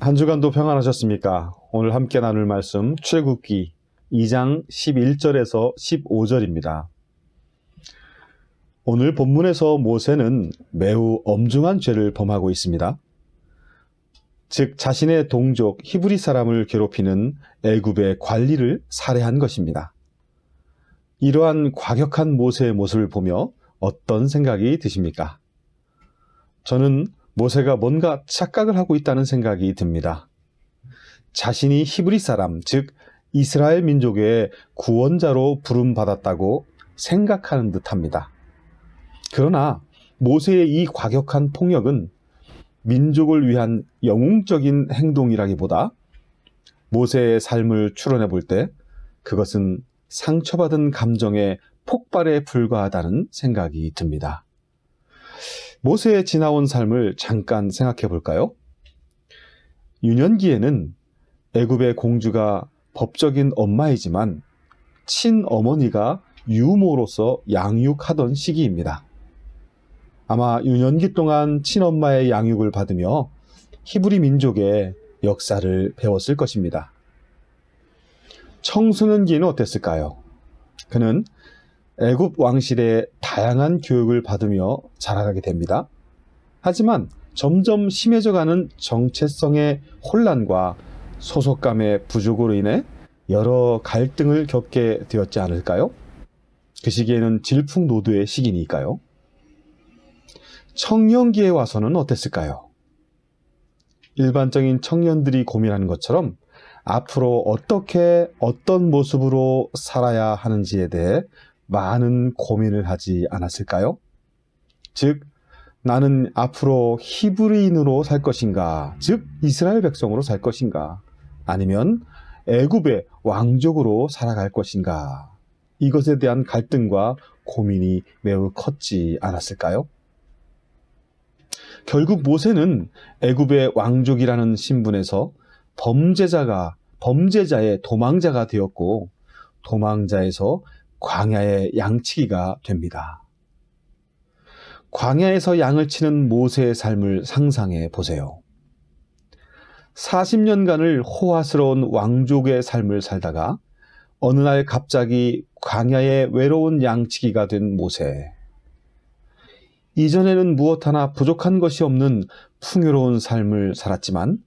한 주간도 평안하셨습니까? 오늘 함께 나눌 말씀 출애굽기 2장 11절에서 15절입니다. 오늘 본문에서 모세는 매우 엄중한 죄를 범하고 있습니다. 즉 자신의 동족 히브리 사람을 괴롭히는 애굽의 관리를 살해한 것입니다. 이러한 과격한 모세의 모습을 보며 어떤 생각이 드십니까? 저는 모세가 뭔가 착각을 하고 있다는 생각이 듭니다. 자신이 히브리 사람, 즉 이스라엘 민족의 구원자로 부름받았다고 생각하는 듯합니다. 그러나 모세의 이 과격한 폭력은 민족을 위한 영웅적인 행동이라기보다 모세의 삶을 추론해 볼 때 그것은 상처받은 감정의 폭발에 불과하다는 생각이 듭니다. 모세의 지나온 삶을 잠깐 생각해 볼까요? 유년기에는 애굽의 공주가 법적인 엄마이지만 친어머니가 유모로서 양육하던 시기입니다. 아마 유년기 동안 친엄마의 양육을 받으며 히브리 민족의 역사를 배웠을 것입니다. 청소년기는 어땠을까요? 그는 애굽 왕실의 다양한 교육을 받으며 자라가게 됩니다. 하지만 점점 심해져가는 정체성의 혼란과 소속감의 부족으로 인해 여러 갈등을 겪게 되었지 않을까요? 그 시기에는 질풍노도의 시기니까요. 청년기에 와서는 어땠을까요? 일반적인 청년들이 고민하는 것처럼 앞으로 어떻게 어떤 모습으로 살아야 하는지에 대해 많은 고민을 하지 않았을까요? 즉 나는 앞으로 히브리인으로 살 것인가, 즉 이스라엘 백성으로 살 것인가, 아니면 애굽의 왕족으로 살아갈 것인가, 이것에 대한 갈등과 고민이 매우 컸지 않았을까요? 결국 모세는 애굽의 왕족이라는 신분에서 범죄자의 도망자가 되었고 도망자에서 광야의 양치기가 됩니다. 광야에서 양을 치는 모세의 삶을 상상해 보세요. 40년간을 호화스러운 왕족의 삶을 살다가 어느 날 갑자기 광야의 외로운 양치기가 된 모세. 이전에는 무엇 하나 부족한 것이 없는 풍요로운 삶을 살았지만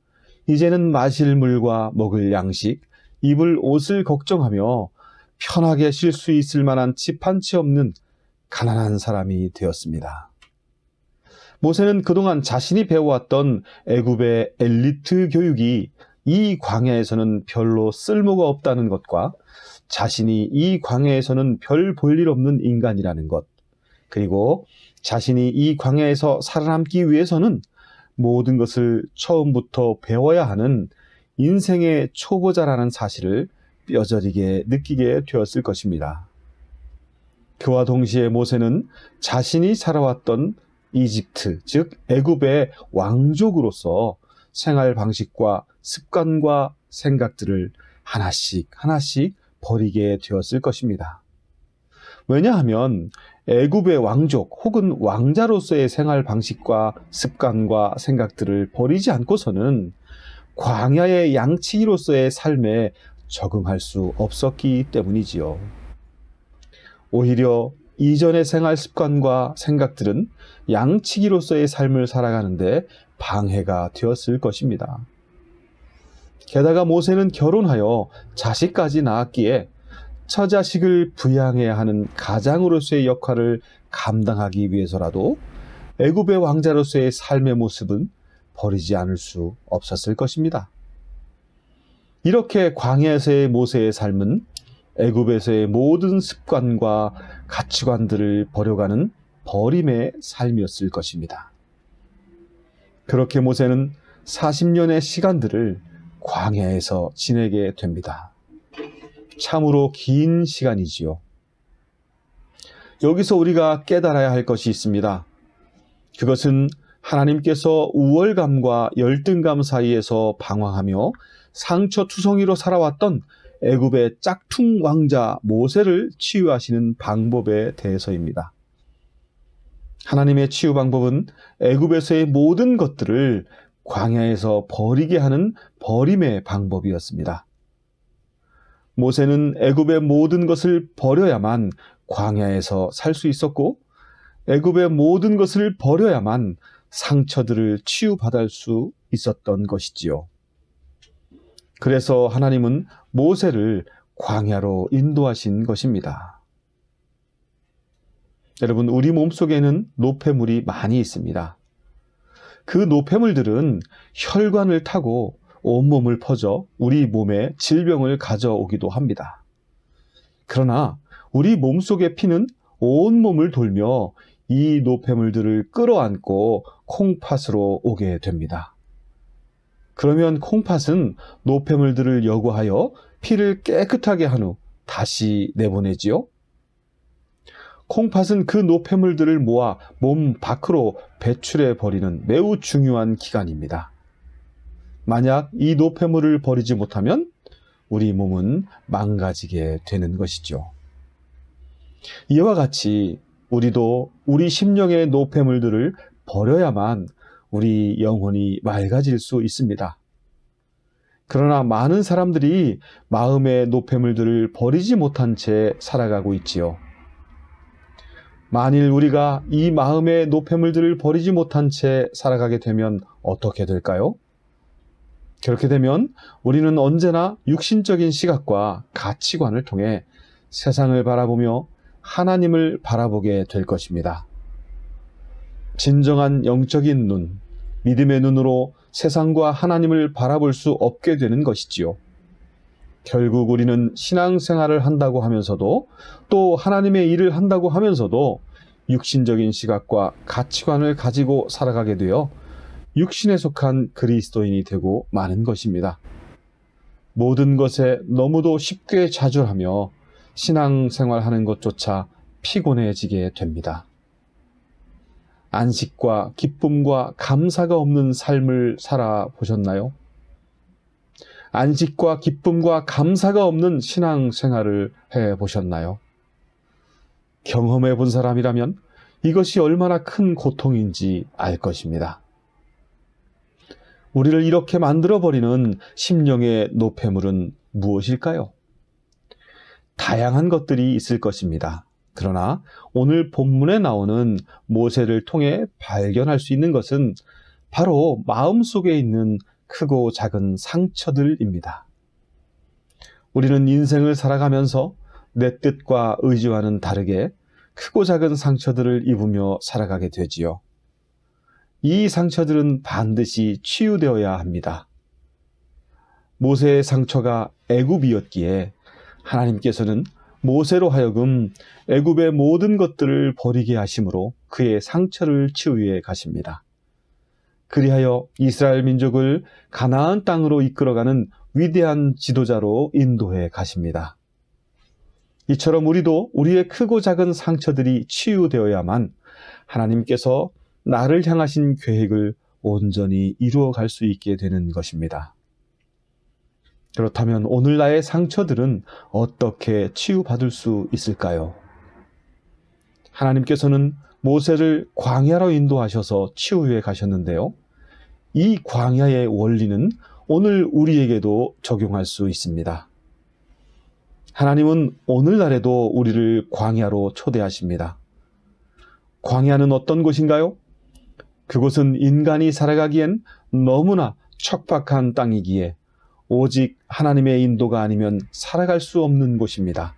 이제는 마실 물과 먹을 양식, 입을 옷을 걱정하며 편하게 쉴 수 있을 만한 집 한 채 없는 가난한 사람이 되었습니다. 모세는 그동안 자신이 배워왔던 애굽의 엘리트 교육이 이 광야에서는 별로 쓸모가 없다는 것과 자신이 이 광야에서는 별 볼 일 없는 인간이라는 것, 그리고 자신이 이 광야에서 살아남기 위해서는 모든 것을 처음부터 배워야 하는 인생의 초보자라는 사실을 뼈저리게 느끼게 되었을 것입니다. 그와 동시에 모세는 자신이 살아왔던 이집트, 즉 애굽의 왕족으로서 생활 방식과 습관과 생각들을 하나씩 버리게 되었을 것입니다. 왜냐하면 애굽의 왕족 혹은 왕자로서의 생활 방식과 습관과 생각들을 버리지 않고서는 광야의 양치기로서의 삶에 적응할 수 없었기 때문이지요. 오히려 이전의 생활 습관과 생각들은 양치기로서의 삶을 살아가는데 방해가 되었을 것입니다. 게다가 모세는 결혼하여 자식까지 낳았기에 처자식을 부양해야 하는 가장으로서의 역할을 감당하기 위해서라도 애굽의 왕자로서의 삶의 모습은 버리지 않을 수 없었을 것입니다. 이렇게 광야에서의 모세의 삶은 애굽에서의 모든 습관과 가치관들을 버려가는 버림의 삶이었을 것입니다. 그렇게 모세는 40년의 시간들을 광야에서 지내게 됩니다. 참으로 긴 시간이지요. 여기서 우리가 깨달아야 할 것이 있습니다. 그것은 하나님께서 우월감과 열등감 사이에서 방황하며 상처투성이로 살아왔던 애굽의 짝퉁 왕자 모세를 치유하시는 방법에 대해서입니다. 하나님의 치유 방법은 애굽에서의 모든 것들을 광야에서 버리게 하는 버림의 방법이었습니다. 모세는 애굽의 모든 것을 버려야만 광야에서 살 수 있었고, 애굽의 모든 것을 버려야만 상처들을 치유받을 수 있었던 것이지요. 그래서 하나님은 모세를 광야로 인도하신 것입니다. 여러분, 우리 몸속에는 노폐물이 많이 있습니다. 그 노폐물들은 혈관을 타고 온몸을 퍼져 우리 몸에 질병을 가져오기도 합니다. 그러나 우리 몸속의 피는 온몸을 돌며 이 노폐물들을 끌어안고 콩팥으로 오게 됩니다. 그러면 콩팥은 노폐물들을 여과하여 피를 깨끗하게 한 후 다시 내보내지요. 콩팥은 그 노폐물들을 모아 몸 밖으로 배출해 버리는 매우 중요한 기관입니다. 만약 이 노폐물을 버리지 못하면 우리 몸은 망가지게 되는 것이죠. 이와 같이 우리도 우리 심령의 노폐물들을 버려야만 우리 영혼이 맑아질 수 있습니다. 그러나 많은 사람들이 마음의 노폐물들을 버리지 못한 채 살아가고 있지요. 만일 우리가 이 마음의 노폐물들을 버리지 못한 채 살아가게 되면 어떻게 될까요? 그렇게 되면 우리는 언제나 육신적인 시각과 가치관을 통해 세상을 바라보며 하나님을 바라보게 될 것입니다. 진정한 영적인 눈, 믿음의 눈으로 세상과 하나님을 바라볼 수 없게 되는 것이지요. 결국 우리는 신앙생활을 한다고 하면서도 또 하나님의 일을 한다고 하면서도 육신적인 시각과 가치관을 가지고 살아가게 되어 육신에 속한 그리스도인이 되고 마는 것입니다. 모든 것에 너무도 쉽게 좌절하며 신앙생활하는 것조차 피곤해지게 됩니다. 안식과 기쁨과 감사가 없는 삶을 살아보셨나요? 안식과 기쁨과 감사가 없는 신앙생활을 해보셨나요? 경험해 본 사람이라면 이것이 얼마나 큰 고통인지 알 것입니다. 우리를 이렇게 만들어버리는 심령의 노폐물은 무엇일까요? 다양한 것들이 있을 것입니다. 그러나 오늘 본문에 나오는 모세를 통해 발견할 수 있는 것은 바로 마음속에 있는 크고 작은 상처들입니다. 우리는 인생을 살아가면서 내 뜻과 의지와는 다르게 크고 작은 상처들을 입으며 살아가게 되지요. 이 상처들은 반드시 치유되어야 합니다. 모세의 상처가 애굽이었기에 하나님께서는 모세로 하여금 애굽의 모든 것들을 버리게 하심으로 그의 상처를 치유해 가십니다. 그리하여 이스라엘 민족을 가나안 땅으로 이끌어가는 위대한 지도자로 인도해 가십니다. 이처럼 우리도 우리의 크고 작은 상처들이 치유되어야만 하나님께서 나를 향하신 계획을 온전히 이루어갈 수 있게 되는 것입니다. 그렇다면 오늘 나의 상처들은 어떻게 치유받을 수 있을까요? 하나님께서는 모세를 광야로 인도하셔서 치유해 가셨는데요. 이 광야의 원리는 오늘 우리에게도 적용할 수 있습니다. 하나님은 오늘날에도 우리를 광야로 초대하십니다. 광야는 어떤 곳인가요? 그곳은 인간이 살아가기엔 너무나 척박한 땅이기에 오직 하나님의 인도가 아니면 살아갈 수 없는 곳입니다.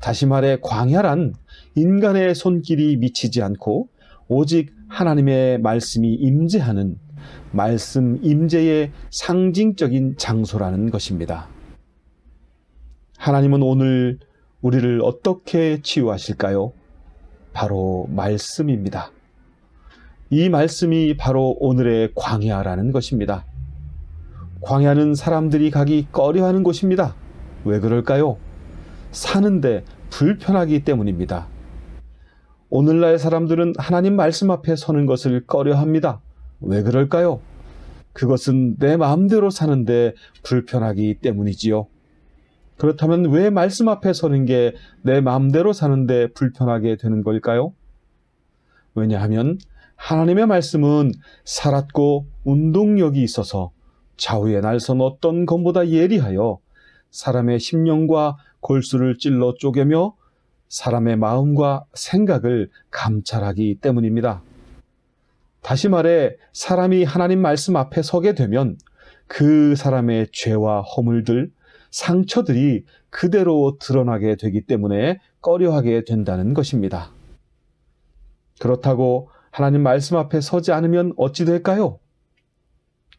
다시 말해 광야란 인간의 손길이 미치지 않고 오직 하나님의 말씀이 임재하는 말씀 임재의 상징적인 장소라는 것입니다. 하나님은 오늘 우리를 어떻게 치유하실까요? 바로 말씀입니다. 이 말씀이 바로 오늘의 광야라는 것입니다. 광야는 사람들이 가기 꺼려하는 곳입니다. 왜 그럴까요? 사는데 불편하기 때문입니다. 오늘날 사람들은 하나님 말씀 앞에 서는 것을 꺼려합니다. 왜 그럴까요? 그것은 내 마음대로 사는데 불편하기 때문이지요. 그렇다면 왜 말씀 앞에 서는 게 내 마음대로 사는데 불편하게 되는 걸까요? 왜냐하면 하나님의 말씀은 살았고 운동력이 있어서 좌우의 날선 어떤 검보다 예리하여 사람의 심령과 골수를 찔러 쪼개며 사람의 마음과 생각을 감찰하기 때문입니다. 다시 말해 사람이 하나님 말씀 앞에 서게 되면 그 사람의 죄와 허물들, 상처들이 그대로 드러나게 되기 때문에 꺼려하게 된다는 것입니다. 그렇다고 하나님 말씀 앞에 서지 않으면 어찌 될까요?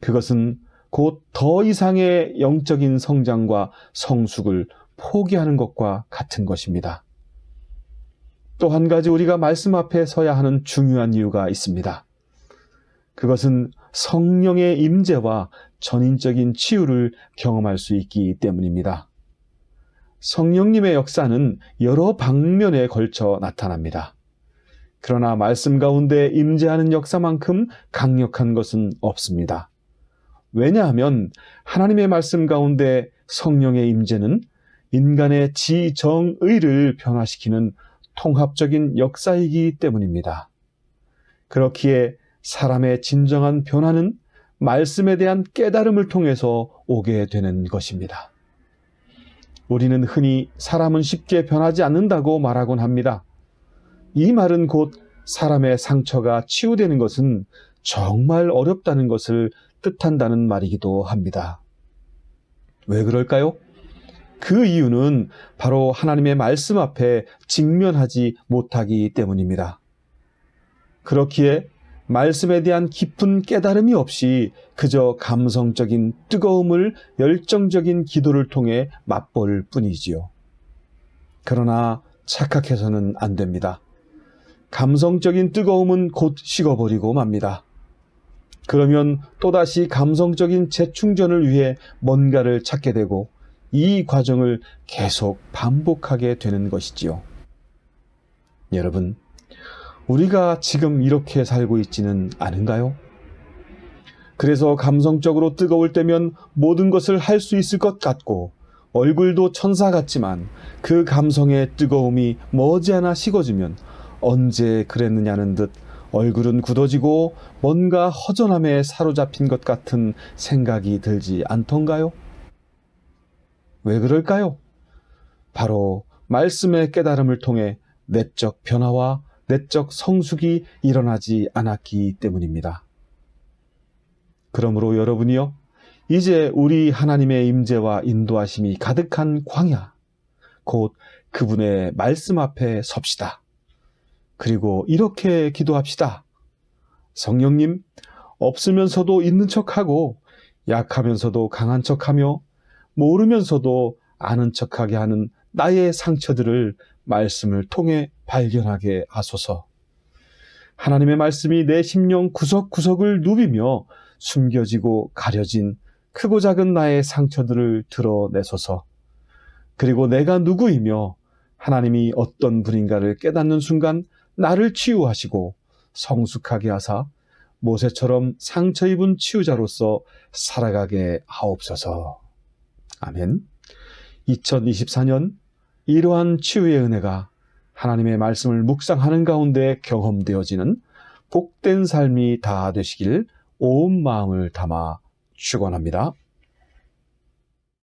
그것은 곧 더 이상의 영적인 성장과 성숙을 포기하는 것과 같은 것입니다. 또 한 가지 우리가 말씀 앞에 서야 하는 중요한 이유가 있습니다. 그것은 성령의 임재와 전인적인 치유를 경험할 수 있기 때문입니다. 성령님의 역사는 여러 방면에 걸쳐 나타납니다. 그러나 말씀 가운데 임재하는 역사만큼 강력한 것은 없습니다. 왜냐하면 하나님의 말씀 가운데 성령의 임재는 인간의 지정의를 변화시키는 통합적인 역사이기 때문입니다. 그렇기에 사람의 진정한 변화는 말씀에 대한 깨달음을 통해서 오게 되는 것입니다. 우리는 흔히 사람은 쉽게 변하지 않는다고 말하곤 합니다. 이 말은 곧 사람의 상처가 치유되는 것은 정말 어렵다는 것을 뜻한다는 말이기도 합니다. 왜 그럴까요? 그 이유는 바로 하나님의 말씀 앞에 직면하지 못하기 때문입니다. 그렇기에 말씀에 대한 깊은 깨달음이 없이 그저 감성적인 뜨거움을 열정적인 기도를 통해 맛볼 뿐이지요. 그러나 착각해서는 안 됩니다. 감성적인 뜨거움은 곧 식어버리고 맙니다. 그러면 또다시 감성적인 재충전을 위해 뭔가를 찾게 되고 이 과정을 계속 반복하게 되는 것이지요. 여러분, 우리가 지금 이렇게 살고 있지는 않은가요? 그래서 감성적으로 뜨거울 때면 모든 것을 할 수 있을 것 같고 얼굴도 천사 같지만 그 감성의 뜨거움이 머지않아 식어지면 언제 그랬느냐는 듯 얼굴은 굳어지고 뭔가 허전함에 사로잡힌 것 같은 생각이 들지 않던가요? 왜 그럴까요? 바로 말씀의 깨달음을 통해 내적 변화와 내적 성숙이 일어나지 않았기 때문입니다. 그러므로 여러분이요, 이제 우리 하나님의 임재와 인도하심이 가득한 광야, 곧 그분의 말씀 앞에 섭시다. 그리고 이렇게 기도합시다. 성령님, 없으면서도 있는 척하고 약하면서도 강한 척하며 모르면서도 아는 척하게 하는 나의 상처들을 말씀을 통해 발견하게 하소서. 하나님의 말씀이 내 심령 구석구석을 누비며 숨겨지고 가려진 크고 작은 나의 상처들을 드러내소서. 그리고 내가 누구이며 하나님이 어떤 분인가를 깨닫는 순간 나를 치유하시고 성숙하게 하사 모세처럼 상처 입은 치유자로서 살아가게 하옵소서. 아멘. 2024년 이러한 치유의 은혜가 하나님의 말씀을 묵상하는 가운데 경험되어지는 복된 삶이 다 되시길 온 마음을 담아 축원합니다.